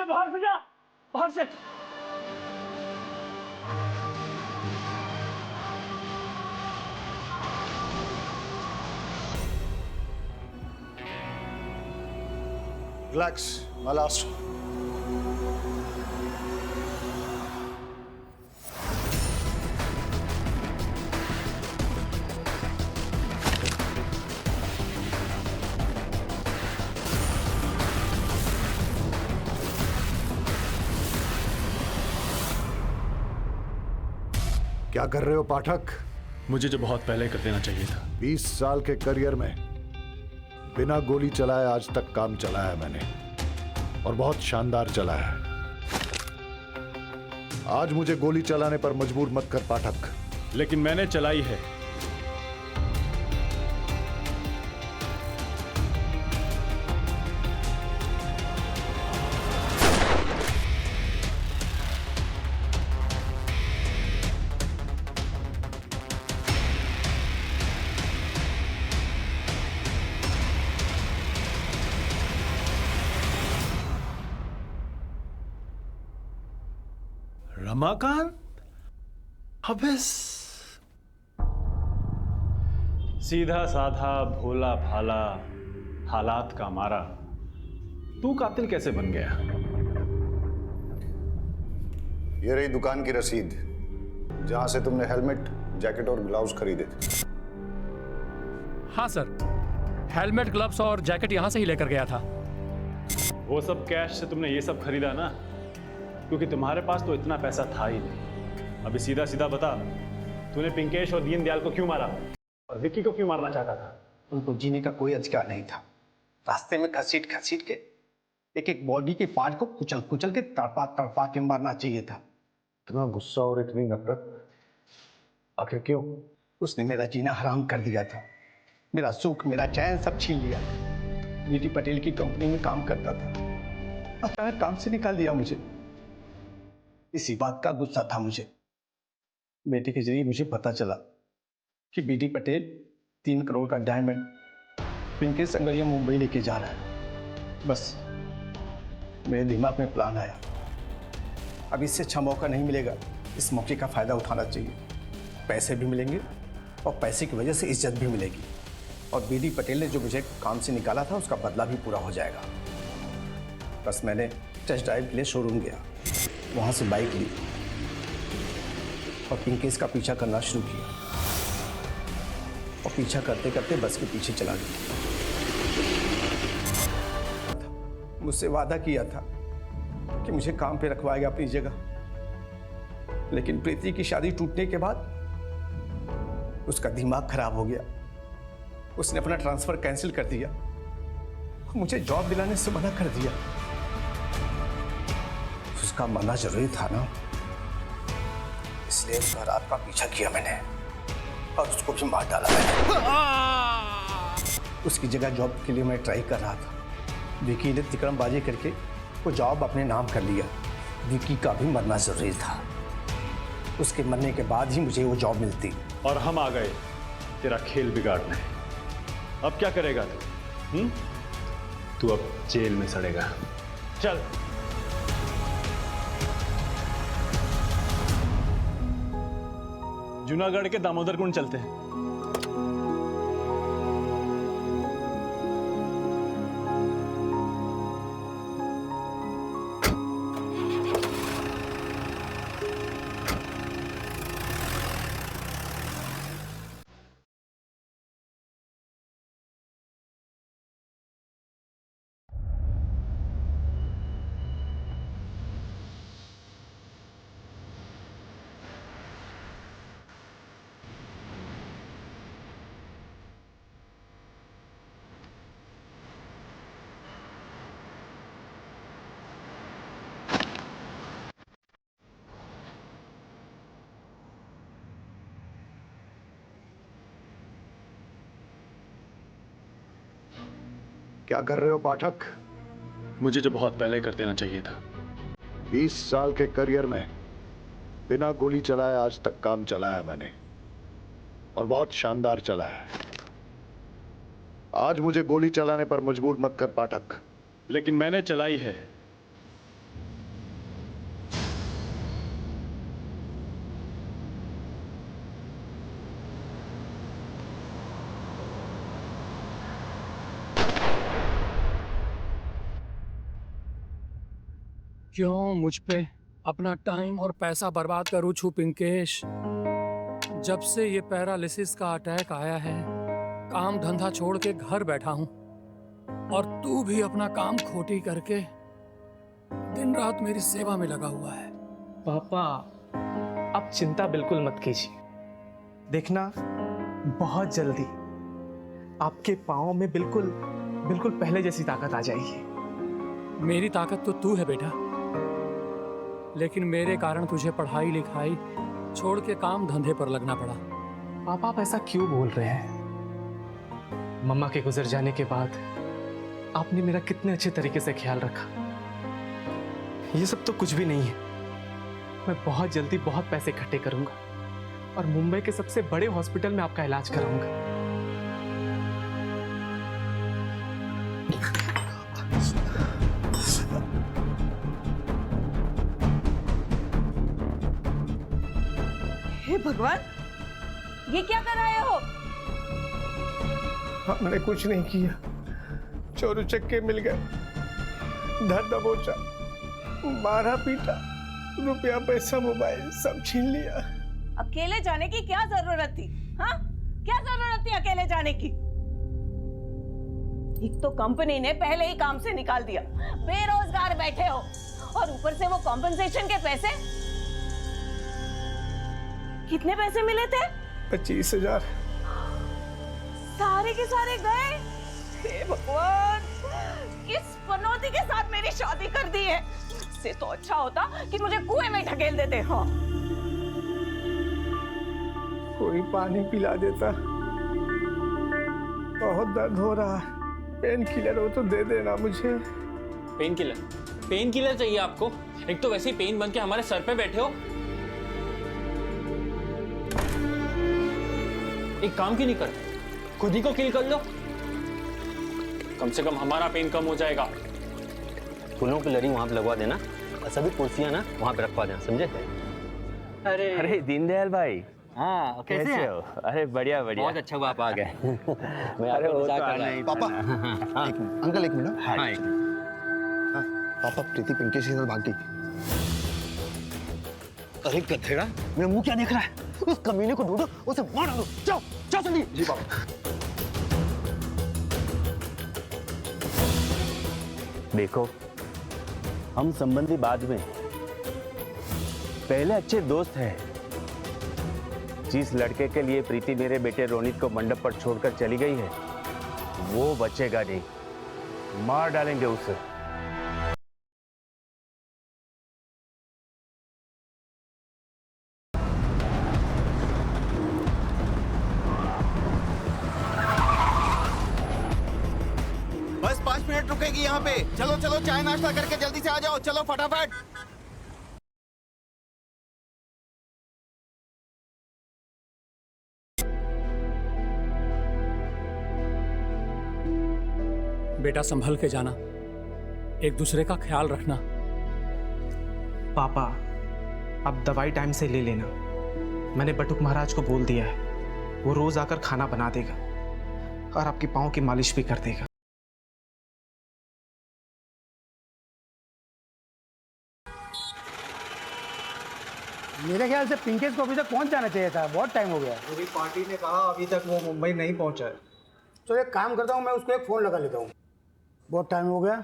बाहर से जा, बाहर से। Relax, my last. क्या कर रहे हो पाठक? मुझे जो बहुत पहले कर देना चाहिए था। 20 साल के करियर में बिना गोली चलाए आज तक काम चलाया मैंने, और बहुत शानदार चला है। आज मुझे गोली चलाने पर मजबूर मत कर पाठक। लेकिन मैंने चलाई है। रमाकांत? अबे सीधा साधा भोला भाला हालात का मारा, तू कातिल कैसे बन गया? ये रही दुकान की रसीद, जहां से तुमने हेलमेट, जैकेट और ग्लव्स खरीदे थे। हाँ सर, हेलमेट, ग्लव्स और जैकेट यहां से ही लेकर गया था। वो सब कैश से तुमने ये सब खरीदा ना, क्योंकि तुम्हारे पास तो इतना पैसा था ही नहीं। अभी सीधा सीधा बता, तूने पिंकेश और दीनदयाल को क्यों मारा और विक्की को क्यों मारना चाहता था? उनको जीने का कोई अधिकार नहीं था। रास्ते में घसीट घसीट के एक एक बॉडी के पार्ट को कुचल कुचल के तड़पा तड़पा के मारना चाहिए था। इतना गुस्सा और इतनी नफरत आखिर क्यों? उसने मेरा जीना हराम कर दिया था, मेरा सुख, मेरा चैन सब छीन लिया। बीटी पटेल की कंपनी में काम करता था, अचानक काम से निकाल दिया मुझे। इसी बात का गुस्सा था मुझे। बेटे के जरिए मुझे पता चला कि बीटी पटेल 3 करोड़ का डायमंड पिंकेश संगरिया मुंबई लेके जा रहा है। बस मेरे दिमाग में प्लान आया, अब इससे अच्छा मौका नहीं मिलेगा, इस मौके का फायदा उठाना चाहिए। पैसे भी मिलेंगे और पैसे की वजह से इज्जत भी मिलेगी, और बीडी पटेल ने जो मुझे काम से निकाला था उसका बदला भी पूरा हो जाएगा। बस मैंने टेस्ट ड्राइव के लिए शोरूम गया, वहां से बाइक ली और पिंकेश का पीछा करना शुरू किया, और पीछा करते करते बस के पीछे चला गया। मुझसे वादा किया था कि मुझे काम पे रखवाएगा अपनी जगह, लेकिन प्रीति की शादी टूटने के बाद उसका दिमाग खराब हो गया। उसने अपना ट्रांसफर कैंसिल कर दिया, मुझे जॉब दिलाने से मना कर दिया। उसका मना जरूरी था ना, इसलिए उसका रात का पीछा किया मैंने और उसको भी मार डाला मैंने। उसकी जगह जॉब के लिए मैं ट्राई कर रहा था। विकी ने तिकड़मबाजी करके वो जॉब अपने नाम कर लिया। विकी का भी मरना जरूरी था, उसके मरने के बाद ही मुझे वो जॉब मिलती। और हम आ गए तेरा खेल बिगाड़ने। अब क्या करेगा तू? तू अब जेल में सड़ेगा। चल। जूनागढ़ के दामोदर कुंड चलते हैं। क्या कर रहे हो पाठक? मुझे जो बहुत पहले कर देना चाहिए था। 20 साल के करियर में बिना गोली चलाए आज तक काम चलाया मैंने, और बहुत शानदार चला है। आज मुझे गोली चलाने पर मजबूर मत कर पाठक। लेकिन मैंने चलाई है। क्यों मुझ पे अपना टाइम और पैसा बर्बाद करूँ छू पिंकेश? जब से ये पैरालिसिस का अटैक आया है काम धंधा छोड़ के घर बैठा हूँ और तू भी अपना काम खोटी करके दिन रात मेरी सेवा में लगा हुआ है। पापा आप चिंता बिल्कुल मत कीजिए, देखना बहुत जल्दी आपके पाँव में बिल्कुल बिल्कुल पहले जैसी ताकत आ जाएगी। मेरी ताकत तो तू है बेटा, लेकिन मेरे कारण तुझे पढ़ाई लिखाई छोड़ के काम धंधे पर लगना पड़ा। पापा आप ऐसा क्यों बोल रहे हैं? मम्मा के गुजर जाने के बाद आपने मेरा कितने अच्छे तरीके से ख्याल रखा। ये सब तो कुछ भी नहीं है। मैं बहुत जल्दी बहुत पैसे इकट्ठे करूंगा और मुंबई के सबसे बड़े हॉस्पिटल में आपका इलाज कराऊंगा। हे भगवान, ये क्या कर रहे हो? हमने कुछ नहीं किया, चोर उचक्के मिल गए, धर दबोचा, मारा पीटा, रुपया पैसा मोबाइल सब छीन लिया। अकेले जाने की क्या जरूरत थी? हाँ, क्या जरूरत थी अकेले जाने की? एक तो कंपनी ने पहले ही काम से निकाल दिया, बेरोजगार बैठे हो और ऊपर से वो कॉम्पेंसेशन के पैसे। कितने पैसे मिले थे? 25,000। सारे के सारे गए। हे भगवान, किस पनौती के साथ मेरी शादी कर दी है। इससे तो अच्छा होता कि मुझे कुएं में ढकेल देते। हाँ, कोई पानी पिला देता। बहुत दर्द हो रहा है, पेन किलर हो तो दे देना मुझे। Pain killer? पेन किलर चाहिए आपको? एक तो वैसे ही पेन बन के हमारे सर पे बैठे हो। एक काम क्यों नहीं करते, खुद ही को किल कर लो, कम से कम हमारा पेन कम हो जाएगा। फूलों की लड़ी वहां पे लगवा देना और सभी कुर्सियां ना वहां पे रखवा देना, समझे? अरे दीनदयाल भाई, हाँ कैसे हो? अरे बढ़िया बढ़िया, बहुत अच्छा हुआ आप आ गए। मैं अरे वो तो आना ही पापा, हाँ। अंकल एक मिनट। हाँ, हाँ, पापा प्रीति पिंकेश के साथ भाग गई। अरे गधेड़ा, मेरा मुंह क्या देख रहा है? उस कमीने को ढूंढो, उसे मार डालो। जाओ जाओ जल्दी। जी पापा। देखो, हम संबंधी बाद में, पहले अच्छे दोस्त हैं। जिस लड़के के लिए प्रीति मेरे बेटे रोनित को मंडप पर छोड़कर चली गई है, वो बचेगा नहीं, मार डालेंगे उसे। बस 5 मिनट रुकेगी यहाँ पे। चलो चलो, चाय नाश्ता करके जल्दी से आ जाओ। चलो फटाफट। बेटा संभल के जाना, एक दूसरे का ख्याल रखना। पापा आप दवाई टाइम से ले लेना। मैंने बटुक महाराज को बोल दिया है, वो रोज आकर खाना बना देगा और आपकी पाँव की मालिश भी कर देगा। मेरे ख्याल से पिंकेश को अभी तक पहुंच जाना चाहिए था, बहुत टाइम हो गया। पूरी पार्टी ने कहा अभी तक वो मुंबई नहीं पहुंचा है। तो एक काम करता हूँ, मैं उसको एक फोन लगा लेता हूँ, बहुत टाइम हो गया।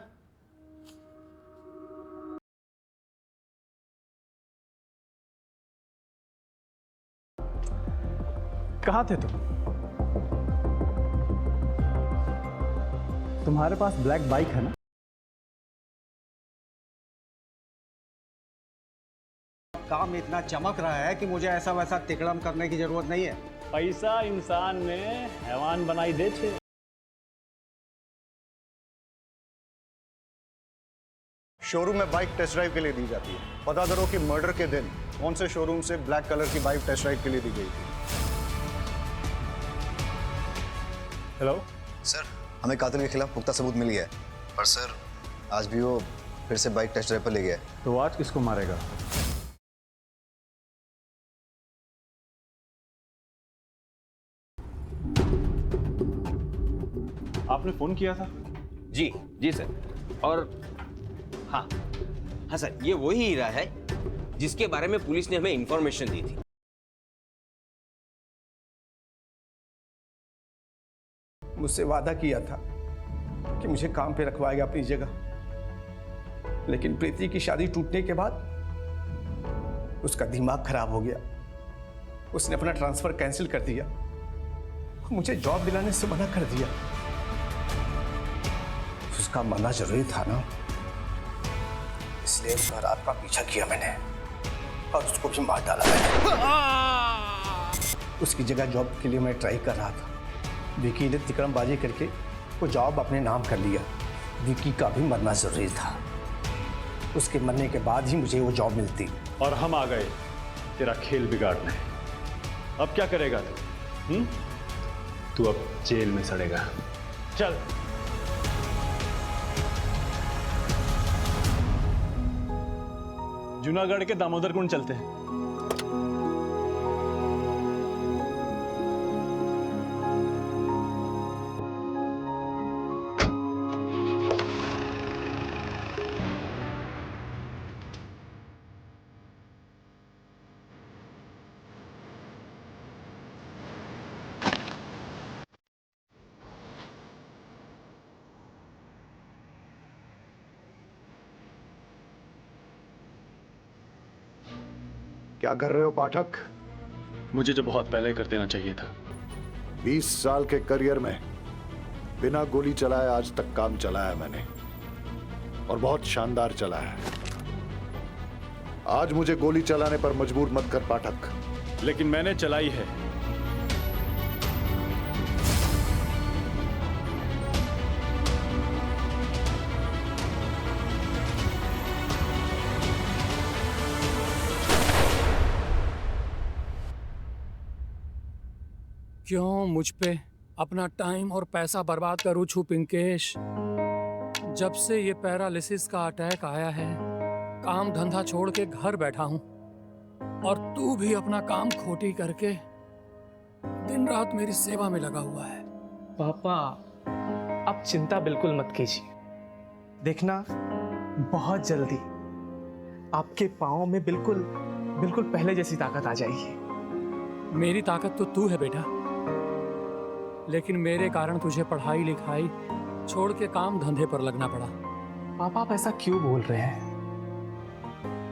कहाँ थे तुम? तुम्हारे पास ब्लैक बाइक है ना? काम इतना चमक रहा है कि मुझे ऐसा वैसा तिकड़म करने की जरूरत नहीं है। पैसा इंसान में हैवान बनाई दे छे। शोरूम में बाइक टेस्ट ड्राइव के लिए दी जाती है। पता करो कि मर्डर के दिन कौन से शोरूम से ब्लैक कलर की बाइक टेस्ट ड्राइव के लिए दी गई थी। हेलो सर, हमें कातिल के खिलाफ पुख्ता सबूत मिल गया है, पर सर आज भी वो फिर से बाइक टेस्ट ड्राइव पर ले गया है। तो आज किसको मारेगा? आपने फोन किया था? जी जी सर। और हाँ, हाँ सर, ये वही हीरा है जिसके बारे में पुलिस ने हमें इंफॉर्मेशन दी थी। मुझसे वादा किया था कि मुझे काम पे रखवाएगा अपनी जगह, लेकिन प्रीति की शादी टूटने के बाद उसका दिमाग खराब हो गया। उसने अपना ट्रांसफर कैंसिल कर दिया, मुझे जॉब दिलाने से मना कर दिया। उसका मना जरूरी था ना, इसलिए उसका रात का पीछा किया मैंने और उसको भी मार डाला मैंने। उसकी जगह जॉब के लिए मैं ट्राई कर रहा था। विकी ने तिकड़मबाजी करके वो जॉब अपने नाम कर लिया। विकी का भी मरना जरूरी था, उसके मरने के बाद ही मुझे वो जॉब मिलती। और हम आ गए तेरा खेल बिगाड़ने। अब क्या करेगा तू? तू अब जेल में सड़ेगा। चल। जूनागढ़ के दामोदर कुंड चलते हैं। क्या कर रहे हो पाठक? मुझे जो बहुत पहले कर देना चाहिए था। 20 साल के करियर में बिना गोली चलाए आज तक काम चलाया मैंने, और बहुत शानदार चलाया है। आज मुझे गोली चलाने पर मजबूर मत कर पाठक। लेकिन मैंने चलाई है। क्यों मुझ पे अपना टाइम और पैसा बर्बाद करूं छू पिंकेश? जब से ये पैरालिसिस का अटैक आया है, काम धंधा छोड़ के घर बैठा हूं, और तू भी अपना काम खोटी करके दिन रात मेरी सेवा में लगा हुआ है। पापा, आप चिंता बिल्कुल मत कीजिए। देखना, बहुत जल्दी आपके पाँव में बिल्कुल बिल्कुल पहले जैसी ताकत आ जाएगी। मेरी ताकत तो तू है बेटा, लेकिन मेरे कारण तुझे पढ़ाई लिखाई छोड़ के काम धंधे पर लगना पड़ा। पापा, आप ऐसा क्यों बोल रहे हैं?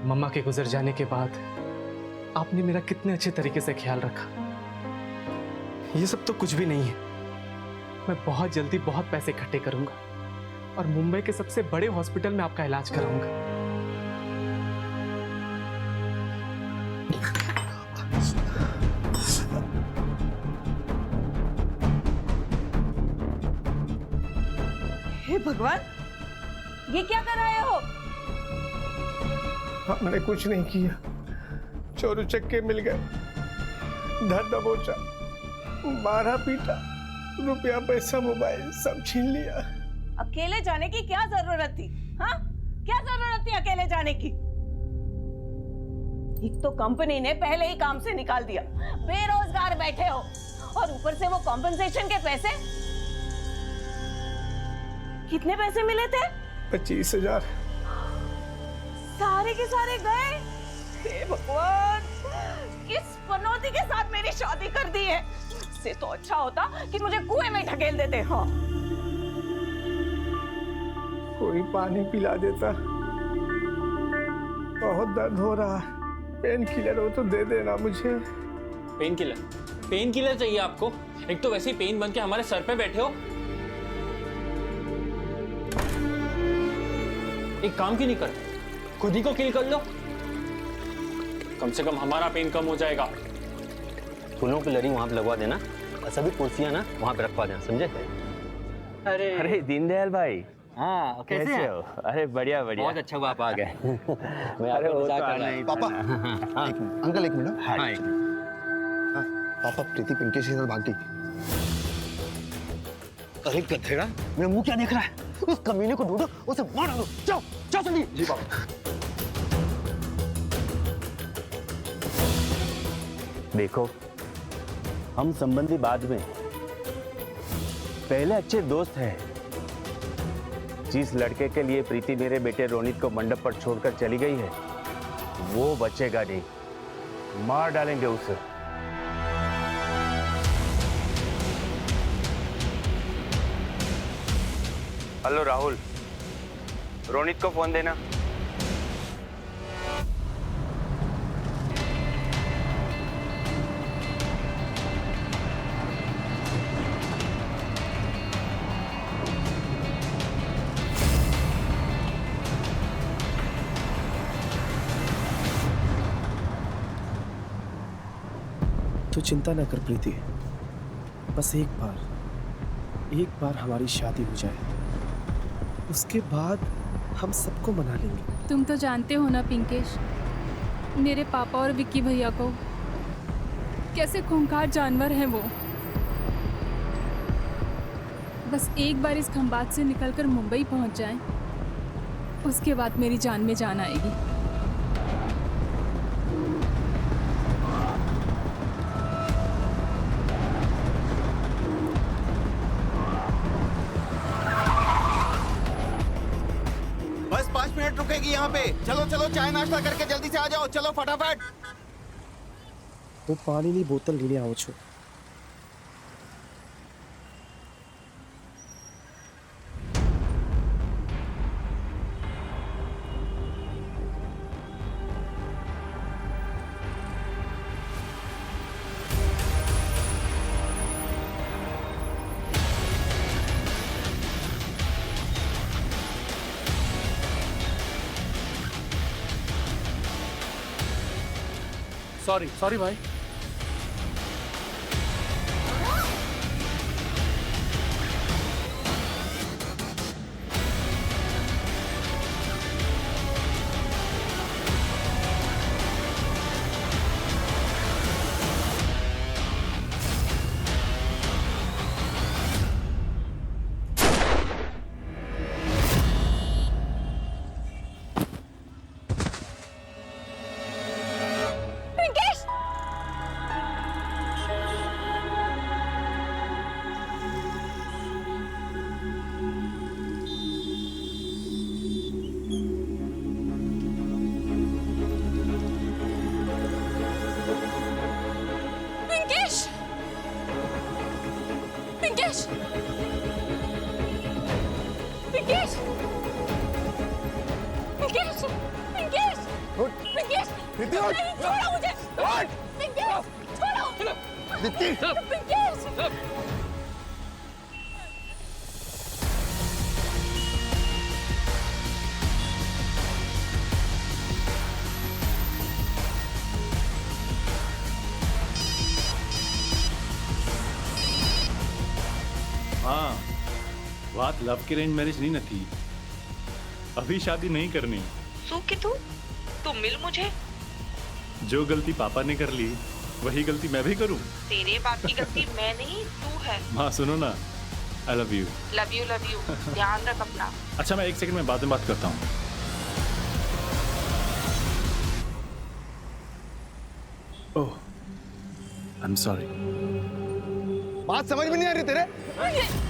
मम्मा के गुजर जाने के बाद आपने मेरा कितने अच्छे तरीके से ख्याल रखा। ये सब तो कुछ भी नहीं है। मैं बहुत जल्दी बहुत पैसे इकट्ठे करूंगा और मुंबई के सबसे बड़े हॉस्पिटल में आपका इलाज कराऊंगा। हे भगवान, ये क्या कर रहे हो? हमने कुछ नहीं किया, चोर उचक्के मिल गए, धर दबोचा, मारा पीटा, रुपया पैसा मोबाइल सब छीन लिया। अकेले जाने की क्या जरूरत थी? हाँ, क्या जरूरत थी अकेले जाने की? एक तो कंपनी ने पहले ही काम से निकाल दिया, बेरोजगार बैठे हो, और ऊपर से वो कॉम्पेंसेशन के पैसे। कितने पैसे मिले थे? 25,000। सारे के सारे गए। हे भगवान, किस पनौती के साथ मेरी शादी कर दी है। इससे तो अच्छा होता कि मुझे कुएं में ढकेल देते। हाँ, कोई पानी पिला देता। बहुत दर्द हो रहा है, पेन किलर हो तो दे देना मुझे। Pain killer? पेन किलर चाहिए आपको? एक तो वैसे ही पेन बन के हमारे सर पे बैठे हो। एक काम क्यों नहीं करते, खुद ही को किल कर लो, कम से कम हमारा पेन कम हो जाएगा। फूलों की लड़ी वहां पे लगवा देना और सभी कुर्सियां ना वहां पे रखवा देना, समझे? अरे दीनदयाल भाई, हाँ, कैसे हो? अरे बढ़िया बढ़िया। बहुत अच्छा हुआ आप आ गए। मैं अरे वो तो मजाक कर आना रहा ही था। था ना। अंकल एक मिनट। हाँ, पापा, प्रीति पिंकेश के साथ भाग गई। अरे गधेड़ा, मेरा मुंह क्या देख रहा है? उस कमीने को ढूंढो, उसे मार डालो। जाओ जाओ जल्दी। जी पापा। देखो, हम संबंधी बाद में, पहले अच्छे दोस्त हैं। जिस लड़के के लिए प्रीति मेरे बेटे रोनित को मंडप पर छोड़कर चली गई है वो बचेगा नहीं, मार डालेंगे उसे। हेलो राहुल, रोनित को फोन देना। तो चिंता न कर प्रीति, बस एक बार हमारी शादी हो जाए, उसके बाद हम सबको मना लेंगे। तुम तो जानते हो ना पिंकेश, मेरे पापा और विक्की भैया को कैसे खूंखार जानवर हैं वो। बस एक बार इस खंबात से निकलकर मुंबई पहुंच जाएं, उसके बाद मेरी जान में जान आएगी। बस 5 मिनट रुकेगी यहाँ पे। चलो चलो चाय नाश्ता करके जल्दी से आ जाओ, चलो फटाफट। वो पानी बोतल लेने आओ छो। सॉरी भाई। हाँ, बात लव की अरेंज मैरिज नहीं न थी। अभी शादी नहीं करनी। कि तू मिल मुझे। जो गलती पापा ने कर ली वही गलती मैं भी करूं। तेरे बाप की गलती मैं नहीं तू है। माँ सुनो ना, I love you. Love you ध्यान रख अपना। अच्छा मैं 1 सेकंड में बाद में बात करता हूँ। ओह, आई एम सॉरी। बात समझ में नहीं आ रही तेरे।